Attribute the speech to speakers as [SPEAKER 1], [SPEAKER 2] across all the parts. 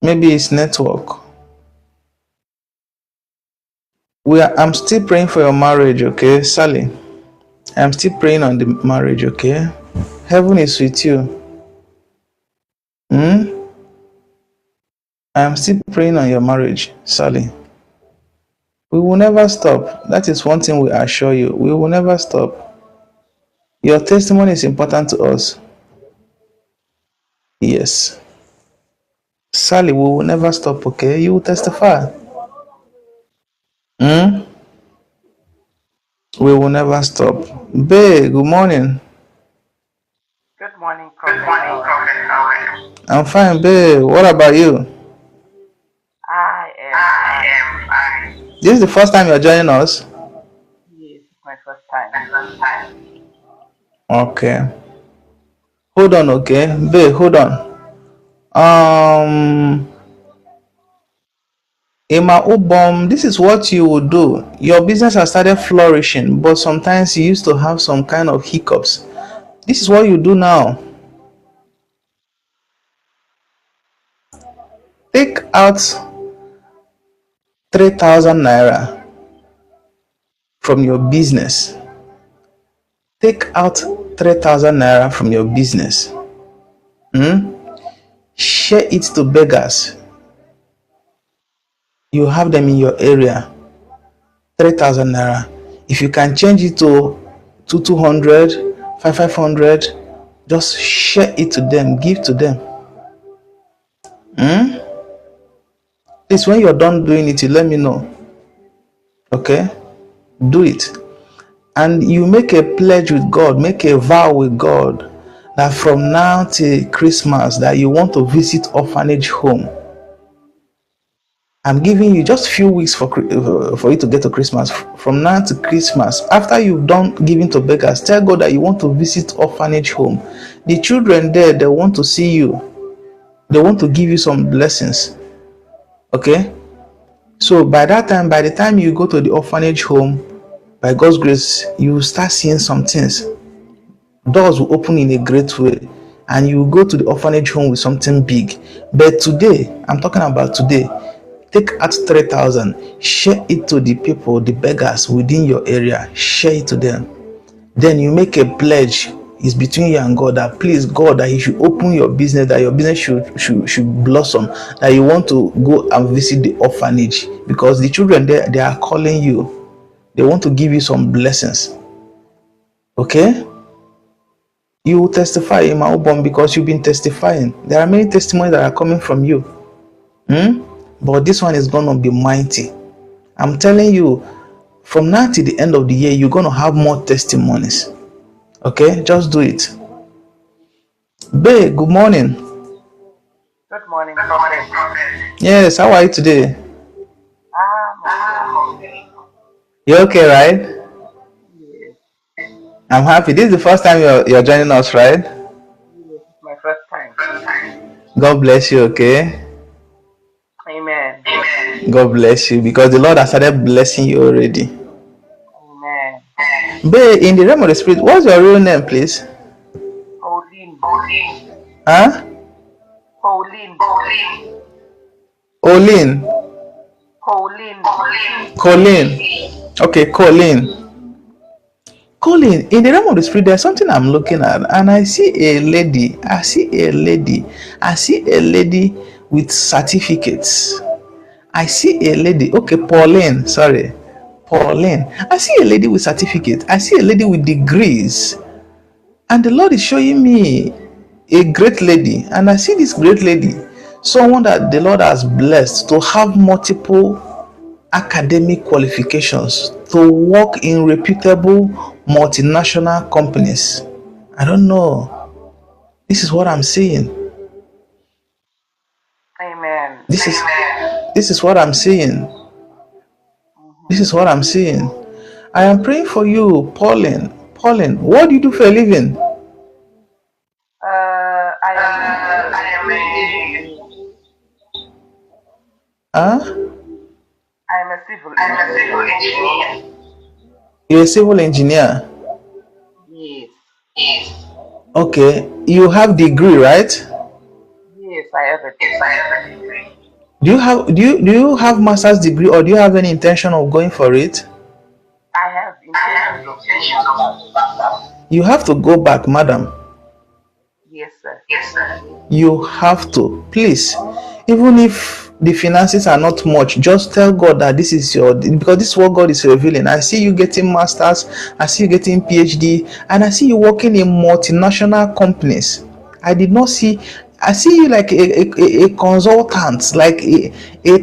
[SPEAKER 1] Maybe it's network. I'm still praying for your marriage, okay, Sally? I'm still praying on the marriage, okay? Heaven is with you. I'm still praying on your marriage, Sally. We will never stop. That is one thing we assure you. We will never stop. Your testimony is important to us. Yes. Sally, we will never stop, okay? You will testify. We will never stop. Babe, good morning.
[SPEAKER 2] Good morning, Prophet. How are you?
[SPEAKER 1] I'm fine, babe. What about you?
[SPEAKER 2] I am fine.
[SPEAKER 1] This is the first time you're joining us?
[SPEAKER 2] Yes, it's my first time.
[SPEAKER 1] Okay. Hold on, okay? Babe, hold on. Emma Obom, this is what you would do. Your business has started flourishing, but sometimes you used to have some kind of hiccups. This is what you do now. Take out 3,000 naira from your business. Take out 3,000 naira from your business. Share it to beggars. You have them in your area. 3,000 naira. If you can change it to 200, 500, just share it to them, give to them. Please, when you're done doing it, you let me know. Okay? Do it. And you make a pledge with God, make a vow with God that from now till Christmas that you want to visit orphanage home. I'm giving you just a few weeks for you to get to Christmas. From now to Christmas, after you've done giving to beggars, tell God that you want to visit orphanage home. The children there, they want to see you. They want to give you some blessings. Okay? So by the time you go to the orphanage home, by God's grace, you will start seeing some things. Doors will open in a great way, and you will go to the orphanage home with something big. But today, I'm talking about today, take out 3,000, share it to the people, the beggars within your area, share it to them. Then you make a pledge. It's between you and God that please God that He should open your business, that your business should blossom, that you want to go and visit the orphanage because the children there, they are calling you. They want to give you some blessings. Okay? You will testify in my own because you've been testifying. There are many testimonies that are coming from you. But this one is gonna be mighty. I'm telling you, from now to the end of the year, you're gonna have more testimonies. Okay? Just do it. Babe, good morning.
[SPEAKER 2] Good morning, Prophet.
[SPEAKER 1] Yes, how are you today?
[SPEAKER 2] I'm okay.
[SPEAKER 1] You okay, right?
[SPEAKER 2] Yes.
[SPEAKER 1] I'm happy. This is the first time you're joining us, right?
[SPEAKER 2] Yes, it's my first time.
[SPEAKER 1] God bless you, okay?
[SPEAKER 2] Amen.
[SPEAKER 1] God bless you because the Lord has started blessing you already.
[SPEAKER 2] Amen.
[SPEAKER 1] Babe, in the realm of the spirit, what's your real name, please?
[SPEAKER 2] Pauline.
[SPEAKER 1] Huh?
[SPEAKER 2] Pauline.
[SPEAKER 1] Olin.
[SPEAKER 2] Pauline.
[SPEAKER 1] Colin. Okay, Colin. Colin, in the realm of the spirit, there's something I'm looking at, and I see a lady. I see a lady with certificates. I see a lady. Okay, Pauline. Sorry. Pauline. I see a lady with certificates. I see a lady with degrees. And the Lord is showing me a great lady. And I see this great lady, someone that the Lord has blessed to have multiple academic qualifications to work in reputable multinational companies. I don't know. This is what I'm seeing.
[SPEAKER 2] Amen.
[SPEAKER 1] This is what I'm seeing. This is what I'm seeing. I am praying for you, Pauline. Pauline, what do you do for a living?
[SPEAKER 2] I am a
[SPEAKER 1] Huh?
[SPEAKER 2] I am a civil engineer.
[SPEAKER 1] You're a civil engineer.
[SPEAKER 2] Yes.
[SPEAKER 1] Okay. You have degree, right?
[SPEAKER 2] Yes, Yes, I have a degree.
[SPEAKER 1] Do you have master's degree, or do you have any intention of going for it?
[SPEAKER 2] I have intentions of going back.
[SPEAKER 1] You have to go back, madam.
[SPEAKER 2] Yes, sir.
[SPEAKER 1] You have to, please. Even if the finances are not much, just tell God that this is because this is what God is revealing. I see you getting masters, I see you getting PhD, and I see you working in multinational companies. I see you like a consultant, like a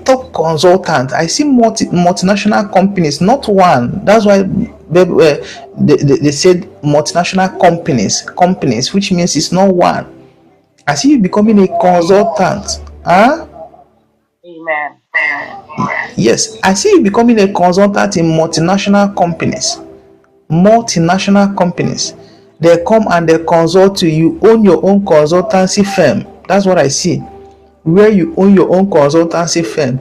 [SPEAKER 1] top consultant. I see multinational companies, not one. That's why they said multinational companies, which means it's not one. I see you becoming a consultant. Huh?
[SPEAKER 2] Amen.
[SPEAKER 1] Yes, I see you becoming a consultant in multinational companies. Multinational companies. They come and they consult you. You own your own consultancy firm. That's what I see. Where you own your own consultancy firm,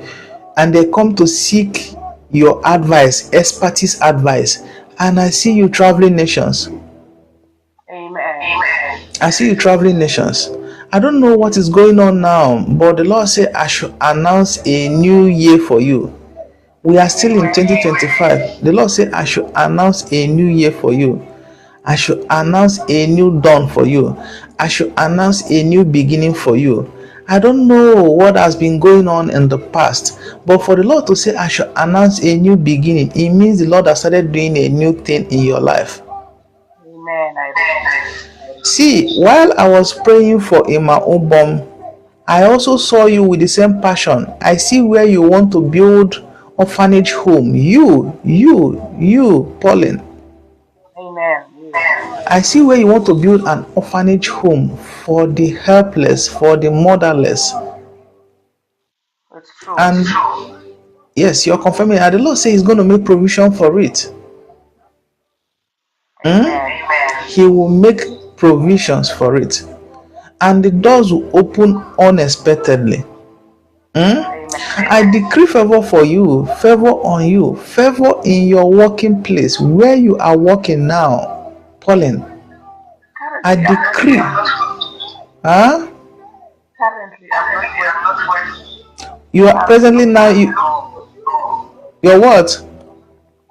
[SPEAKER 1] and they come to seek your advice, expertise advice. And I see you traveling nations.
[SPEAKER 2] Amen.
[SPEAKER 1] I see you traveling nations. I don't know what is going on now, but the Lord said I should announce a new year for you. We are still in 2025. The Lord said I should announce a new year for you. I should announce a new dawn for you. I should announce a new beginning for you. I don't know what has been going on in the past, but for the Lord to say I should announce a new beginning, it means the Lord has started doing a new thing in your life.
[SPEAKER 2] Amen. I receive.
[SPEAKER 1] See, while I was praying for Emma Obom, I also saw you with the same passion. I see where you want to build orphanage home. You, Pauline.
[SPEAKER 2] Amen. Yes.
[SPEAKER 1] I see where you want to build an orphanage home for the helpless, for the motherless.
[SPEAKER 2] It's true.
[SPEAKER 1] And yes, you're confirming. And the Lord says He's going to make provision for it.
[SPEAKER 2] Amen.
[SPEAKER 1] He will make provisions for it. And the doors will open unexpectedly.
[SPEAKER 2] Amen.
[SPEAKER 1] I decree favor for you, favor on you, favor in your working place where you are working now. Pauline, I
[SPEAKER 2] Currently, I'm not
[SPEAKER 1] decree. Huh?
[SPEAKER 2] Currently, I'm not working.
[SPEAKER 1] You are presently now. You're what?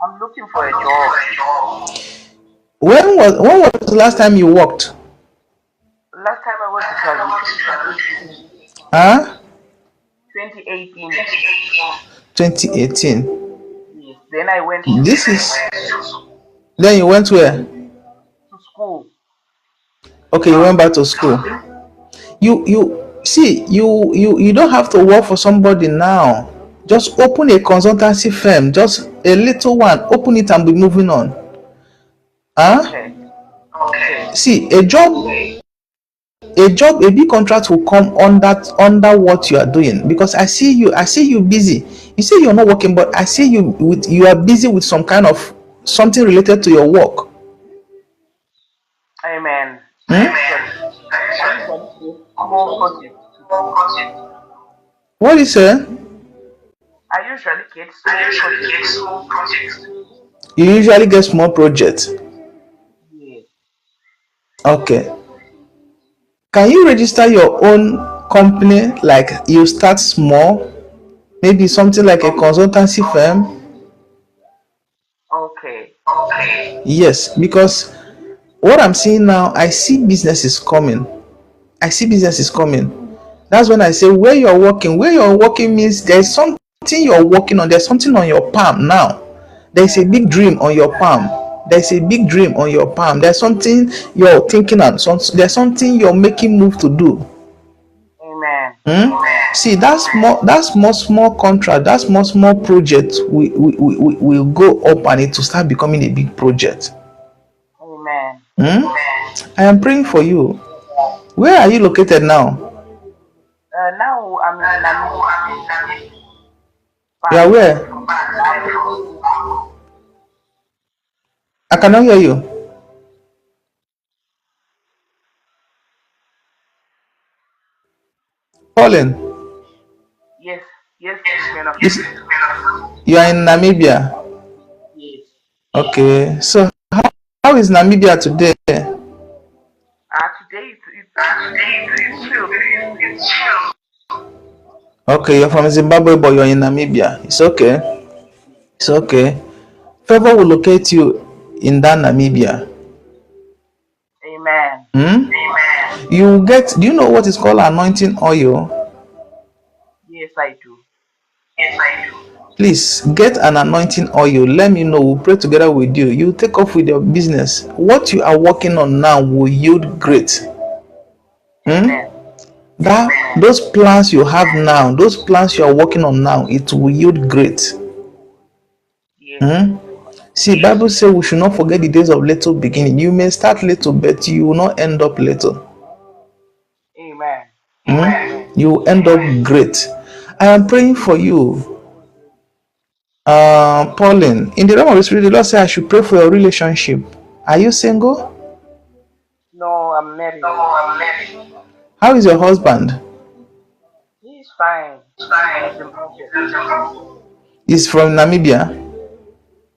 [SPEAKER 2] I'm looking for a job.
[SPEAKER 1] When was the last time you worked?
[SPEAKER 2] Last time I worked was 2018.
[SPEAKER 1] Huh?
[SPEAKER 2] 2018.
[SPEAKER 1] 2018.
[SPEAKER 2] Yes. Then I went to
[SPEAKER 1] This is. Then you went where?
[SPEAKER 2] school.
[SPEAKER 1] Okay, you went back to school. You see, you don't have to work for somebody now. Just open a consultancy firm, just a little one. Open it and be moving on. Huh?
[SPEAKER 2] Okay.
[SPEAKER 1] See, a big contract will come under what you are doing, because I see you busy. You say you're not working, but I see you are busy with some kind of something related to your work.
[SPEAKER 2] Amen. I usually get small projects.
[SPEAKER 1] What is it?
[SPEAKER 2] I usually get small projects.
[SPEAKER 1] You usually get small projects.
[SPEAKER 2] Yes.
[SPEAKER 1] Okay. Can you register your own company? Like you start small, maybe something like a consultancy firm.
[SPEAKER 2] Okay.
[SPEAKER 1] Yes, because what I'm seeing now, I see businesses coming. That's when I say where you're working means there's something you're working on. There's something on your palm now. There's a big dream on your palm. There's something you're thinking on. There's something you're making move to do.
[SPEAKER 2] Amen.
[SPEAKER 1] See, that's more small contract, that's more small project will go up, and it will start becoming a big project.
[SPEAKER 2] Amen.
[SPEAKER 1] I am praying for you. Where are you located now?
[SPEAKER 2] Now I'm in Namibia.
[SPEAKER 1] You are where? I cannot hear you. Pauline,
[SPEAKER 2] Yes, man of
[SPEAKER 1] you,
[SPEAKER 2] God.
[SPEAKER 1] you are in Namibia.
[SPEAKER 2] Yes.
[SPEAKER 1] Okay, so how is Namibia today?
[SPEAKER 2] Today today it's chill.
[SPEAKER 1] It's chill. Okay, you're from Zimbabwe, but you're in Namibia. It's okay. It's okay. Favor will locate you in that Namibia.
[SPEAKER 2] Amen.
[SPEAKER 1] Hmm? You get, do you know what is called anointing oil?
[SPEAKER 2] Yes, I do.
[SPEAKER 1] Yes, I do. Please get an anointing oil. Let me know. We'll pray together with you. You take off with your business. What you are working on now will yield great.
[SPEAKER 2] Amen.
[SPEAKER 1] Those plans you have now, those plans you are working on now, it will yield great.
[SPEAKER 2] Yes.
[SPEAKER 1] See, Bible says we should not forget the days of little beginning. You may start little, but you will not end up little.
[SPEAKER 2] Amen.
[SPEAKER 1] You will end up great. I am praying for you, Pauline. In the realm of the spirit, the Lord said I should pray for your relationship. Are you single?
[SPEAKER 2] No, I'm married.
[SPEAKER 1] How is your husband?
[SPEAKER 2] He's fine. He's in Zimbabwe.
[SPEAKER 1] He's from Namibia.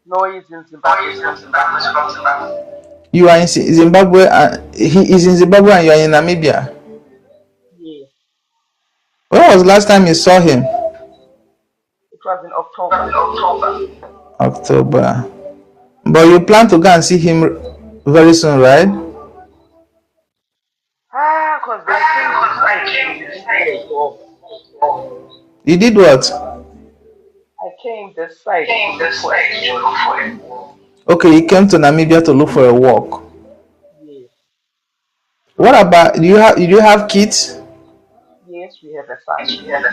[SPEAKER 2] No, he's in Zimbabwe.
[SPEAKER 1] You are in Zimbabwe, and he is in Zimbabwe, and you are in Namibia.
[SPEAKER 2] Yes.
[SPEAKER 1] When was the last time you saw him?
[SPEAKER 2] It was in October.
[SPEAKER 1] October. But you plan to go and see him very soon, right?
[SPEAKER 2] Because they came to
[SPEAKER 1] You did what?
[SPEAKER 2] I came this side to look for it.
[SPEAKER 1] Okay, you came to Namibia to look for a work.
[SPEAKER 2] Yes.
[SPEAKER 1] What about, do you have kids?
[SPEAKER 2] Yes, we have a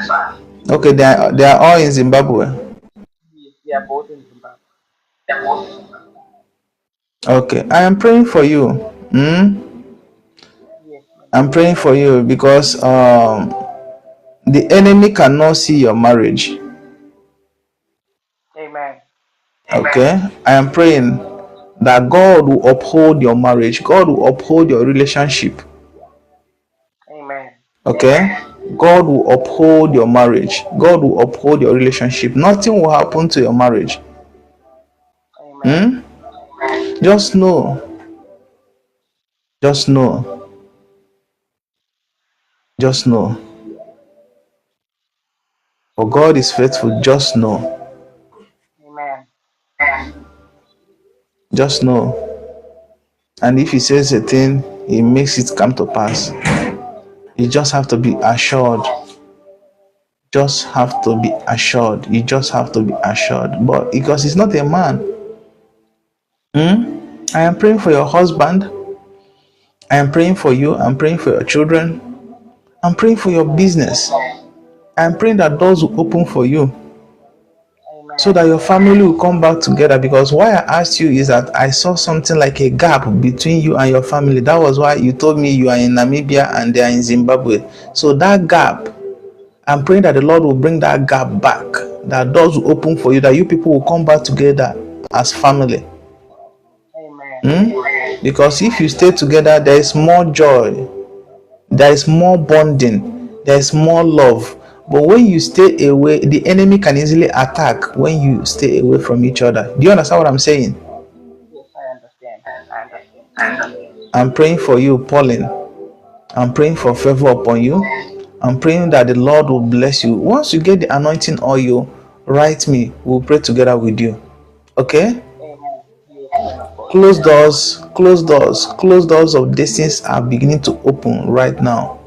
[SPEAKER 2] son.
[SPEAKER 1] Okay, they are all in Zimbabwe.
[SPEAKER 2] Yes, they are both in Zimbabwe.
[SPEAKER 1] Okay, I am praying for you.
[SPEAKER 2] Yes,
[SPEAKER 1] I'm praying for you because the enemy cannot see your marriage.
[SPEAKER 2] Amen.
[SPEAKER 1] Okay, I am praying that God will uphold your marriage. God will uphold your relationship.
[SPEAKER 2] Amen.
[SPEAKER 1] Okay, God will uphold your marriage. God will uphold your relationship. Nothing will happen to your marriage.
[SPEAKER 2] Amen.
[SPEAKER 1] Just know. Just know. Just know. For God is faithful. Just know.
[SPEAKER 2] Amen.
[SPEAKER 1] Just know. And if He says a thing, He makes it come to pass. You just have to be assured. Just have to be assured. You just have to be assured. But because He's not a man. I am praying for your husband. I am praying for you. I'm praying for your children. I'm praying for your business. I'm praying that doors will open for you so that your family will come back together. Because why I asked you is that I saw something like a gap between you and your family. That was why you told me you are in Namibia and they are in Zimbabwe. So that gap, I'm praying that the Lord will bring that gap back, that doors will open for you, that you people will come back together as family. Because if you stay together, there is more joy, there is more bonding, there is more love. But when you stay away, the enemy can easily attack when you stay away from each other. Do you understand what I'm saying?
[SPEAKER 2] Yes, I understand.
[SPEAKER 1] I'm praying for you, Pauline. I'm praying for favor upon you. I'm praying that the Lord will bless you. Once you get the anointing oil, write me. We'll pray together with you. Okay?
[SPEAKER 2] Amen. Yes,
[SPEAKER 1] Closed doors of destinies are beginning to open right now.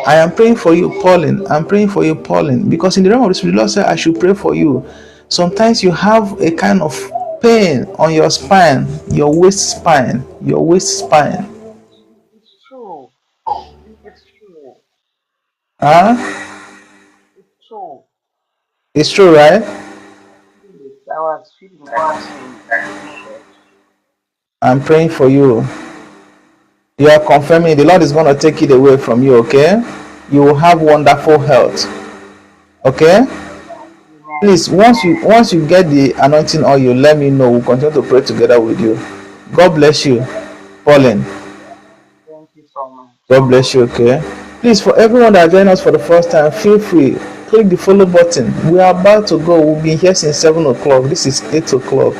[SPEAKER 1] I am praying for you, Pauline. I'm praying for you, Pauline, because in the realm of the spirit, the Lord said I should pray for you. Sometimes you have a kind of pain on your spine, your waist spine.
[SPEAKER 2] It's true. It's true.
[SPEAKER 1] Huh?
[SPEAKER 2] It's true.
[SPEAKER 1] It's true, right?
[SPEAKER 2] Yes, I was feeling that pain.
[SPEAKER 1] I'm praying for you. You are confirming the Lord is going to take it away from you, okay? You will have wonderful health. Okay? Please, once you get the anointing oil, you let me know. We'll continue to pray together with you. God bless you, Pauline.
[SPEAKER 2] Thank you so much.
[SPEAKER 1] God bless you, okay? Please, for everyone that joined us for the first time, feel free. Click the follow button. We are about to go. We'll be here since 7 o'clock. This is 8 o'clock.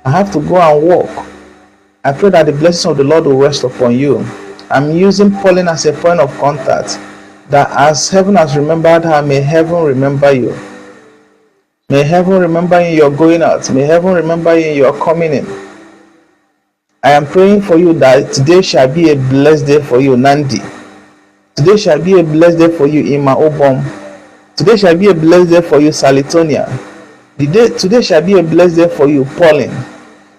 [SPEAKER 1] I have to go and walk. I pray that the blessings of the Lord will rest upon you. I'm using Pauline as a point of contact, that as heaven has remembered her, may heaven remember you. May heaven remember you in your going out. May heaven remember you in your coming in. I am praying for you that today shall be a blessed day for you, Nandi. Today shall be a blessed day for you, Ima Obom. Today shall be a blessed day for you, Salitonia. Today shall be a blessed day for you, Pauline.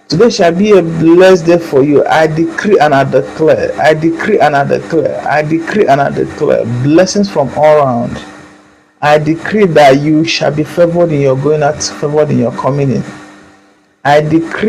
[SPEAKER 1] Today shall be a blessed day for you. I decree and I declare. I decree and I declare. I decree and I declare blessings from all around. I decree that you shall be favored in your going out, favored in your coming in. I decree